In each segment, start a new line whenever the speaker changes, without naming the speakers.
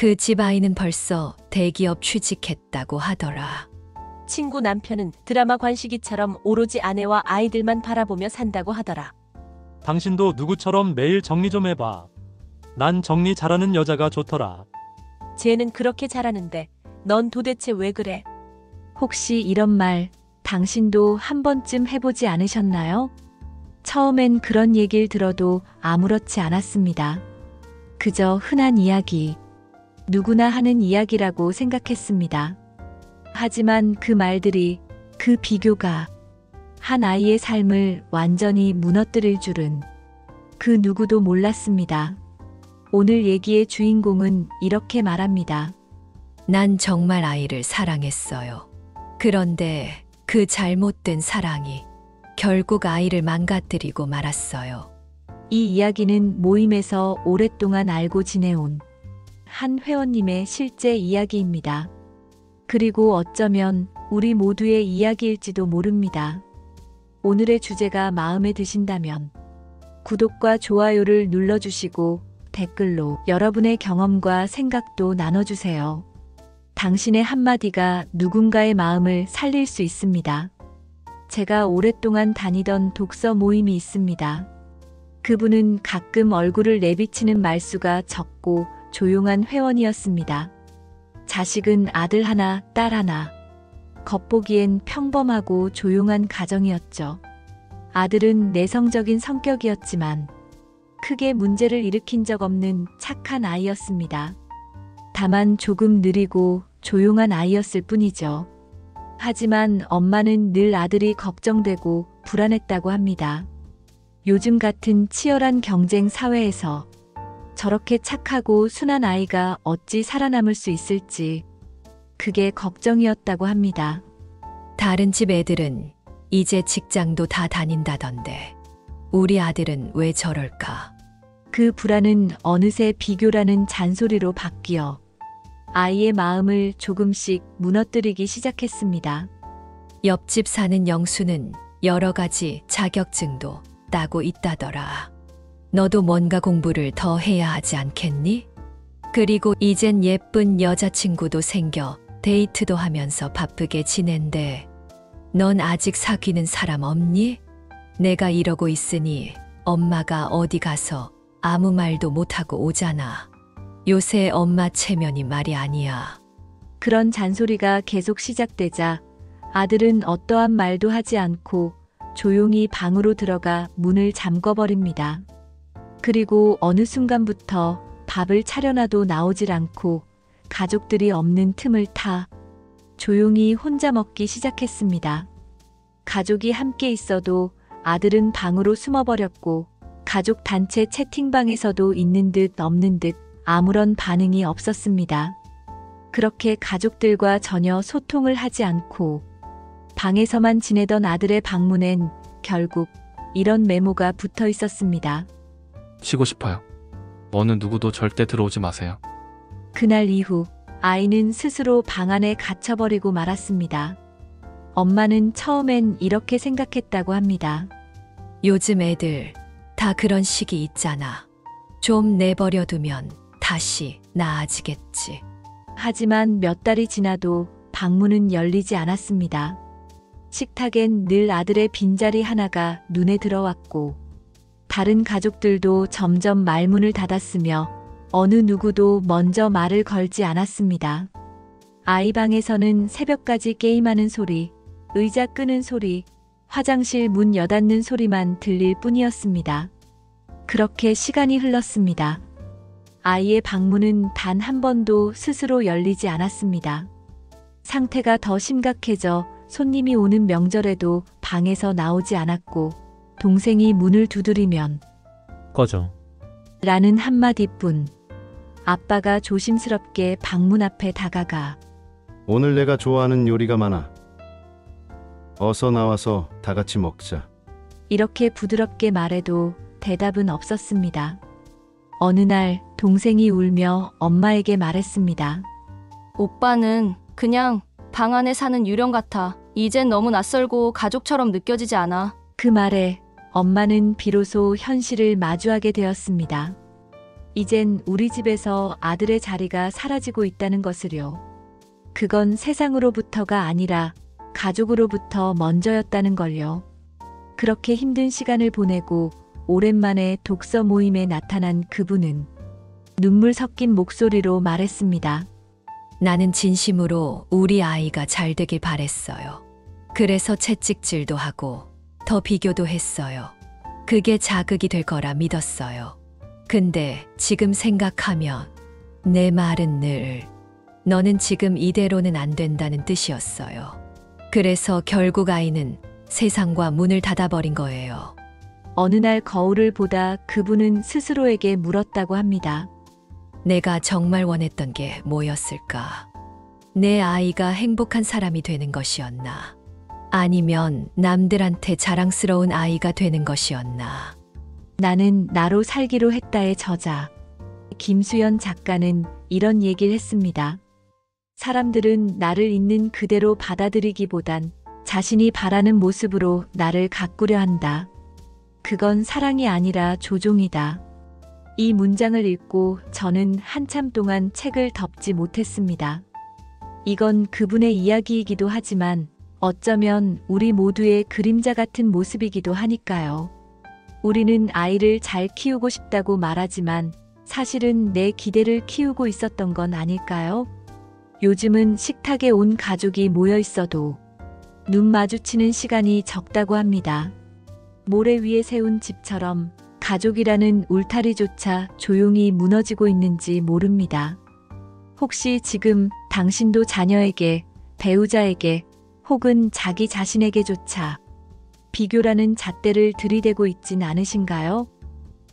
그 집 아이는 벌써 대기업 취직했다고 하더라.
친구 남편은 드라마 관식이처럼 오로지 아내와 아이들만 바라보며 산다고 하더라.
당신도 누구처럼 매일 정리 좀 해봐. 난 정리 잘하는 여자가 좋더라.
쟤는 그렇게 잘하는데 넌 도대체 왜 그래?
혹시 이런 말 당신도 한 번쯤 해보지 않으셨나요? 처음엔 그런 얘기를 들어도 아무렇지 않았습니다. 그저 흔한 이야기, 누구나 하는 이야기라고 생각했습니다. 하지만 그 말들이, 그 비교가 한 아이의 삶을 완전히 무너뜨릴 줄은 그 누구도 몰랐습니다. 오늘 얘기의 주인공은 이렇게 말합니다.
난 정말 아이를 사랑했어요. 그런데 그 잘못된 사랑이 결국 아이를 망가뜨리고 말았어요.
이 이야기는 모임에서 오랫동안 알고 지내온 한 회원님의 실제 이야기입니다. 그리고 어쩌면 우리 모두의 이야기일지도 모릅니다. 오늘의 주제가 마음에 드신다면 구독과 좋아요를 눌러주시고 댓글로 여러분의 경험과 생각도 나눠주세요. 당신의 한마디가 누군가의 마음을 살릴 수 있습니다. 제가 오랫동안 다니던 독서 모임이 있습니다. 그분은 가끔 얼굴을 내비치는 말수가 적고 조용한 회원이었습니다. 자식은 아들 하나, 딸 하나. 겉보기엔 평범하고 조용한 가정이었죠. 아들은 내성적인 성격이었지만 크게 문제를 일으킨 적 없는 착한 아이였습니다. 다만 조금 느리고 조용한 아이였을 뿐이죠. 하지만 엄마는 늘 아들이 걱정되고 불안했다고 합니다. 요즘 같은 치열한 경쟁 사회에서 저렇게 착하고 순한 아이가 어찌 살아남을 수 있을지 그게 걱정이었다고 합니다.
다른 집 애들은 이제 직장도 다 다닌다던데 우리 아들은 왜 저럴까?
그 불안은 어느새 비교라는 잔소리로 바뀌어 아이의 마음을 조금씩 무너뜨리기 시작했습니다.
옆집 사는 영수는 여러 가지 자격증도 따고 있다더라. 너도 뭔가 공부를 더 해야 하지 않겠니? 그리고 이젠 예쁜 여자친구도 생겨 데이트도 하면서 바쁘게 지낸대. 넌 아직 사귀는 사람 없니? 내가 이러고 있으니 엄마가 어디 가서 아무 말도 못하고 오잖아. 요새 엄마 체면이 말이 아니야.
그런 잔소리가 계속 시작되자 아들은 어떠한 말도 하지 않고 조용히 방으로 들어가 문을 잠궈버립니다. 그리고 어느 순간부터 밥을 차려놔도 나오질 않고 가족들이 없는 틈을 타 조용히 혼자 먹기 시작했습니다. 가족이 함께 있어도 아들은 방으로 숨어버렸고 가족 단체 채팅방에서도 있는 듯 없는 듯 아무런 반응이 없었습니다. 그렇게 가족들과 전혀 소통을 하지 않고 방에서만 지내던 아들의 방문엔 결국 이런 메모가 붙어 있었습니다.
쉬고 싶어요. 어느 누구도 절대 들어오지 마세요.
그날 이후 아이는 스스로 방 안에 갇혀버리고 말았습니다. 엄마는 처음엔 이렇게 생각했다고 합니다.
요즘 애들 다 그런 시기 있잖아. 좀 내버려두면 다시 나아지겠지.
하지만 몇 달이 지나도 방문은 열리지 않았습니다. 식탁엔 늘 아들의 빈자리 하나가 눈에 들어왔고 다른 가족들도 점점 말문을 닫았으며 어느 누구도 먼저 말을 걸지 않았습니다. 아이 방에서는 새벽까지 게임하는 소리, 의자 끄는 소리, 화장실 문 여닫는 소리만 들릴 뿐이었습니다. 그렇게 시간이 흘렀습니다. 아이의 방문은 단 한 번도 스스로 열리지 않았습니다. 상태가 더 심각해져 손님이 오는 명절에도 방에서 나오지 않았고 동생이 문을 두드리면
꺼져.
라는 한마디뿐. 아빠가 조심스럽게 방문 앞에 다가가
오늘 내가 좋아하는 요리가 많아. 어서 나와서 다 같이 먹자.
이렇게 부드럽게 말해도 대답은 없었습니다. 어느 날 동생이 울며 엄마에게 말했습니다.
오빠는 그냥 방 안에 사는 유령 같아. 이젠 너무 낯설고 가족처럼 느껴지지 않아.
그 말에 엄마는 비로소 현실을 마주하게 되었습니다. 이젠 우리 집에서 아들의 자리가 사라지고 있다는 것을요. 그건 세상으로부터가 아니라 가족으로부터 먼저였다는 걸요. 그렇게 힘든 시간을 보내고 오랜만에 독서 모임에 나타난 그분은 눈물 섞인 목소리로 말했습니다.
나는 진심으로 우리 아이가 잘 되길 바랬어요. 그래서 채찍질도 하고 더 비교도 했어요. 그게 자극이 될 거라 믿었어요. 근데 지금 생각하면 내 말은 늘 너는 지금 이대로는 안 된다는 뜻이었어요. 그래서 결국 아이는 세상과 문을 닫아버린 거예요.
어느 날 거울을 보다 그분은 스스로에게 물었다고 합니다.
내가 정말 원했던 게 뭐였을까? 내 아이가 행복한 사람이 되는 것이었나? 아니면 남들한테 자랑스러운 아이가 되는 것이었나?
나는 나로 살기로 했다의 저자 김수연 작가는 이런 얘기를 했습니다. 사람들은 나를 있는 그대로 받아들이기보단 자신이 바라는 모습으로 나를 가꾸려 한다. 그건 사랑이 아니라 조종이다. 이 문장을 읽고 저는 한참 동안 책을 덮지 못했습니다. 이건 그분의 이야기이기도 하지만 어쩌면 우리 모두의 그림자 같은 모습이기도 하니까요. 우리는 아이를 잘 키우고 싶다고 말하지만 사실은 내 기대를 키우고 있었던 건 아닐까요? 요즘은 식탁에 온 가족이 모여 있어도 눈 마주치는 시간이 적다고 합니다. 모래 위에 세운 집처럼 가족이라는 울타리조차 조용히 무너지고 있는지 모릅니다. 혹시 지금 당신도 자녀에게, 배우자에게, 혹은 자기 자신에게조차 비교라는 잣대를 들이대고 있진 않으신가요?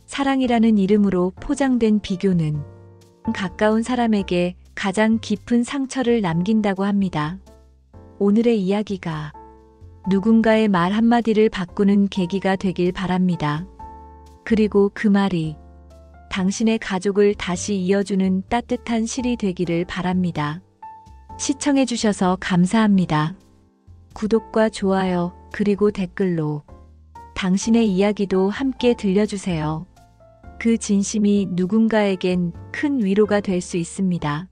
사랑이라는 이름으로 포장된 비교는 가까운 사람에게 가장 깊은 상처를 남긴다고 합니다. 오늘의 이야기가 누군가의 말 한마디를 바꾸는 계기가 되길 바랍니다. 그리고 그 말이 당신의 가족을 다시 이어주는 따뜻한 실이 되기를 바랍니다. 시청해주셔서 감사합니다. 구독과 좋아요, 그리고 댓글로 당신의 이야기도 함께 들려주세요. 그 진심이 누군가에겐 큰 위로가 될 수 있습니다.